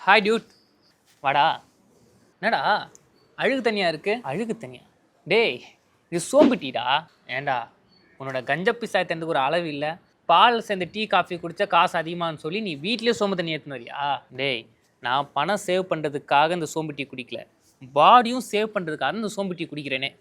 Hi Dude. வாடா. என்னடா அழுகு தண்ணியா இருக்கு? அழுகு தண்ணியா? டேய், இது சோம்பு டீடா. ஏன்டா உன்னோட கஞ்ச பிசாயத்துக்கு ஒரு அளவு இல்லை. பால் சேர்ந்து டீ காஃபி குடித்தா காசு அதிகமானு சொல்லி நீ வீட்லேயே சோம்பு தண்ணி எடுத்துன்னு வரியா? டேய், நான் பணம் சேவ் பண்ணுறதுக்காக இந்த சோம்பு டீ குடிக்கல, பாடியும் சேவ் பண்ணுறதுக்காக இந்த சோம்பு டீ குடிக்கிறேனே.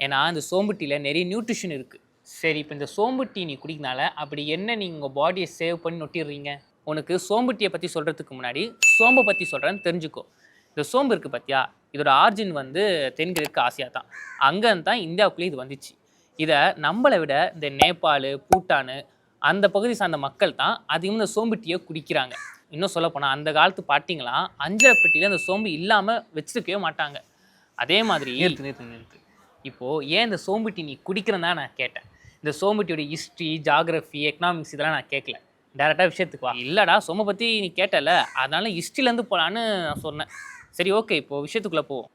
ஏன்னா இந்த சோம்பு டீயில் நிறைய நியூட்ரிஷன் இருக்குது. சரி, இப்போ இந்த சோம்பு டீ நீ குடிக்கனால அப்படி என்ன நீங்கள் உங்கள் பாடியை சேவ் பண்ணி நொட்டிடுறீங்க? உனக்கு சோம்பு டீயை பற்றி சொல்கிறதுக்கு முன்னாடி சோம்பை பற்றி சொல்கிறேன்னு தெரிஞ்சுக்கோ. இந்த சோம்பு இருக்குது பார்த்தியா, இதோட ஆர்ஜின் வந்து தென்கிழக்கு ஆசியா தான். அங்கேருந்து தான் இந்தியாவுக்குள்ளேயே இது வந்துச்சு. இதை நம்மளை விட இந்த நேபாள், பூட்டானு அந்த பகுதி சார்ந்த மக்கள் தான் அதிகமாக இந்த சோம்பு டீயை குடிக்கிறாங்க. இன்னும் சொல்லப்போனால் அந்த காலத்து பாட்டிங்களாம் அஞ்சரை பெட்டியில் அந்த சோம்பு இல்லாமல் வச்சுருக்கவே மாட்டாங்க. அதே மாதிரி நிறுத்து. இப்போது ஏன் இந்த சோம்பு டீ நீ குடிக்கிறதா நான் கேட்டேன். இந்த சோம்பு டீயோட ஹிஸ்ட்ரி, ஜாகிரஃபி, எக்கனாமிக்ஸ் இதெல்லாம் நான் கேட்கல. டேரெக்டாக விஷயத்துக்கு வா. இல்லைடா, சோம்பை பற்றி நீ கேட்டல, அதனால ஹிஸ்ட்ரிலேருந்து போகலான்னு நான் சொன்னேன். சரி, ஓகே, இப்போது விஷயத்துக்குள்ளே போவோம்.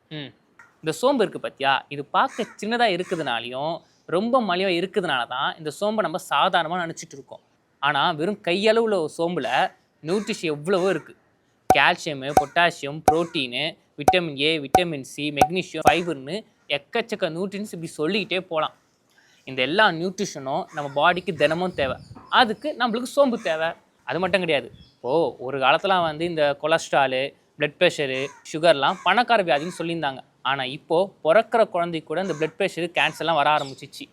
இந்த சோம்பு இருக்குது பார்த்தியா, இது பார்க்க சின்னதாக இருக்குதுனாலையும் ரொம்ப மலிவாக இருக்குதுனால தான் இந்த சோம்பை நம்ம சாதாரணமாக நினச்சிட்டு இருக்கோம். ஆனால் வெறும் கையளவில் சோம்பில் நியூட்ரிஷன் எவ்வளவோ இருக்குது. Calcium, potassium, protein, vitamin A, vitamin C, magnesium, ஃபைபர்னு எக்கச்சக்க நியூட்ரியன்ஸ் இப்படி சொல்லிக்கிட்டே போகலாம். இந்த எல்லா நியூட்ரிஷனும் நம்ம பாடிக்கு தினமும் தேவை. அதுக்கு நம்மளுக்கு சோம்பு தேவை. அது மட்டும் கிடையாது. இப்போது ஒரு காலத்தில் வந்து இந்த கொலஸ்ட்ராலு, பிளட் ப்ரெஷரு, சுகர்லாம் பணக்கார வியாதின்னு சொல்லியிருந்தாங்க. ஆனால் இப்போது பிறக்கிற குழந்தைக்கு கூட இந்த பிளட் ப்ரெஷரு, கேன்சர்லாம் வர ஆரம்பிச்சிச்சு.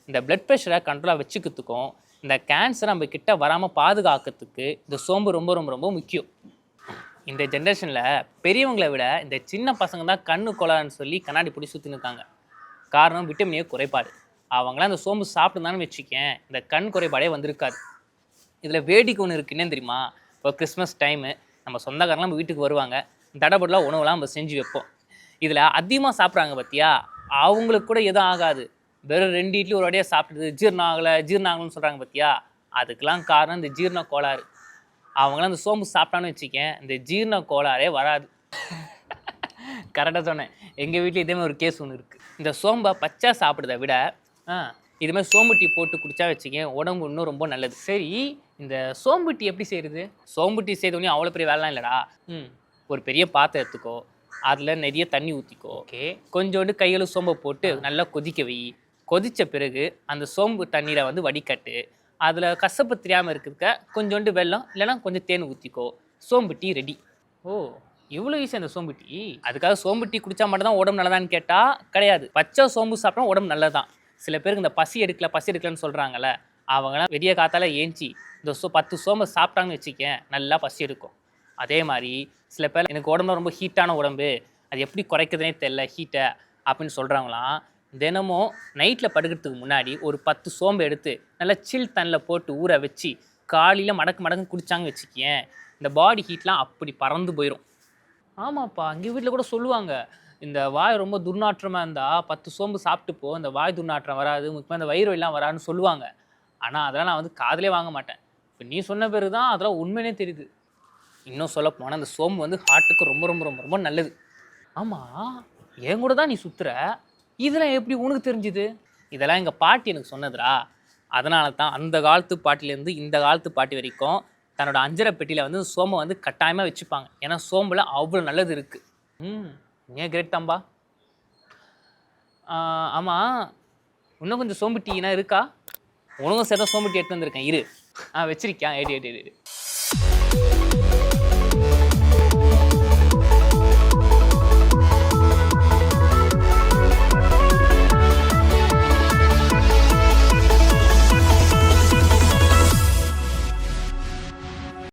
இந்த பிளட் ப்ரெஷரை கண்ட்ரோலாக வச்சுக்கிறதுக்கும் இந்த கேன்சர் நம்ம கிட்ட வராமல் பாதுகாக்கிறதுக்கு இந்த சோம்பு ரொம்ப ரொம்ப ரொம்ப முக்கியம். இந்த ஜென்ரேஷனில் பெரியவங்களை விட இந்த சின்ன பசங்க தான் கண்ணு கொலான்னு சொல்லி கண்ணாடி பிடி சுற்றின்னு இருக்காங்க. காரணம் விட்டமின் ஏ குறைபாடு. அவங்களாம் இந்த சோம்பு சாப்பிட்டுதான்னு வச்சுக்கேன், இந்த கண் குறைபாடே வந்திருக்காது. இதில் வேடிக்கை ஒன்று இருக்குது, என்னன்னு தெரியுமா? இப்போ கிறிஸ்மஸ் டைமு நம்ம சொந்தக்காரலாம் நம்ம வீட்டுக்கு வருவாங்க, தடபடலாம் உணவுலாம் நம்ம செஞ்சு வைப்போம். இதில் அதிகமாக சாப்பிட்றாங்க பார்த்தியா, அவங்களுக்கு கூட எதுவும் ஆகாது. வெறும் 2 இட்லி ஒரு வடையாக சாப்பிட்டுது ஜீரணம் ஆகலைன்னு சொல்கிறாங்க பார்த்தியா, அதுக்கெலாம் காரணம் இந்த ஜீரண கோளாறு. அவங்களாம் இந்த சோம்பு சாப்பிட்டான்னு வச்சுக்கேன், இந்த ஜீரண கோளாறே வராது. கரெக்டாக சொன்னேன். எங்கள் வீட்டில் இதேமாதிரி ஒரு கேஸ் ஒன்று இருக்குது. இந்த சோம்பை பச்சை சாப்பிட்றத விட இதுமாதிரி சோம்பு டீ போட்டு குடித்தா வச்சுக்கேன், உடம்பு இன்னும் ரொம்ப நல்லது. சரி, இந்த சோம்பு டீ எப்படி செய்கிறது? சோம்பு டீ செய்தோடனே அவ்வளோ பெரிய வேலைலாம் இல்லைடா. ஒரு பெரிய பாத்திரம் எடுத்துக்கோ, அதில் நிறைய தண்ணி ஊற்றிக்கோ. ஓகே, கொஞ்சோண்டு கையில் சோம்பை போட்டு நல்லா கொதிக்க வை. கொதித்த பிறகு அந்த சோம்பு தண்ணீரை வந்து வடிகட்டு. அதில் கசப்பு தெரியாமல் இருக்கிறதுக்க கொஞ்சோண்டு வெல்லம் இல்லைனா கொஞ்சம் தேன் ஊற்றிக்கோ. சோம்பு டீ ரெடி. இவ்வளோ ஈஸியாக இந்த சோம்பு டீ. அதுக்காக சோம்பு டீ குடித்தா மட்டும் தான் உடம்பு நல்லதான்னு கேட்டால் கிடையாது. பச்சை சோம்பு சாப்பிட்டா உடம்பு நல்லதான். சில பேருக்கு இந்த பசி எடுக்கலன்னு சொல்கிறாங்கல்ல, அவங்களாம் வெடிய காத்தால் ஏஞ்சி இந்த 10 சோம்பை சாப்பிட்டாங்கன்னு வச்சுக்கேன், நல்லா பசி எடுக்கும். அதே மாதிரி சில பேர் எனக்கு உடம்புல ரொம்ப ஹீட்டான உடம்பு, அது எப்படி குறைக்கிறதுனே தெரில ஹீட்டை அப்படின்னு சொல்கிறவங்களாம் தினமும் நைட்டில் படுக்கிறதுக்கு முன்னாடி ஒரு 10 சோம்பை எடுத்து நல்லா சில் தண்ணியில் போட்டு ஊற வச்சு காலையில் மடக்கு குடித்தாங்க வச்சுக்கேன், இந்த பாடி ஹீட்லாம் அப்படி பறந்து போயிடும். ஆமாப்பா, எங்கள் வீட்டில் கூட சொல்லுவாங்க, இந்த வாய் ரொம்ப துர்நாற்றமாக இருந்தால் 10 சோம்பு சாப்பிட்டுப்போ இந்த வாய் துர்நாற்றம் வராது, முக்கியமாக இந்த வயிறு எல்லாம் வராதுன்னு சொல்லுவாங்க. ஆனால் அதெல்லாம் நான் வந்து காதிலே வாங்க மாட்டேன். இப்போ நீ சொன்ன பேர் தான் அதெல்லாம் உண்மையிலே தெரியுது. இன்னும் சொல்ல போனால் அந்த சோம்பு வந்து ஹார்ட்டுக்கு ரொம்ப ரொம்ப ரொம்ப ரொம்ப நல்லது. ஆமாம், என் கூட தான் நீ சுற்றுற, இதெல்லாம் எப்படி உனக்கு தெரிஞ்சுது? இதெல்லாம் எங்கள் பாட்டி எனக்கு சொன்னதுடா. அதனால தான் அந்த காலத்து பாட்டிலேருந்து இந்த காலத்து பாட்டி வரைக்கும் தன்னோட அஞ்சரை பெட்டியில் வந்து சோம்பை வந்து கட்டாயமாக வச்சுப்பாங்க. ஏன்னா சோம்பில் அவ்வளோ நல்லது இருக்குது. ஏன் கிரேட் தான்பா. ஆமாம், இன்னும் கொஞ்சம் சோம்பு டீனா இருக்கா? உனக்கும் சேர்த்தா சோம்பு டீ எடுத்து வந்திருக்கேன், இரு. வச்சிருக்கேன், எடு.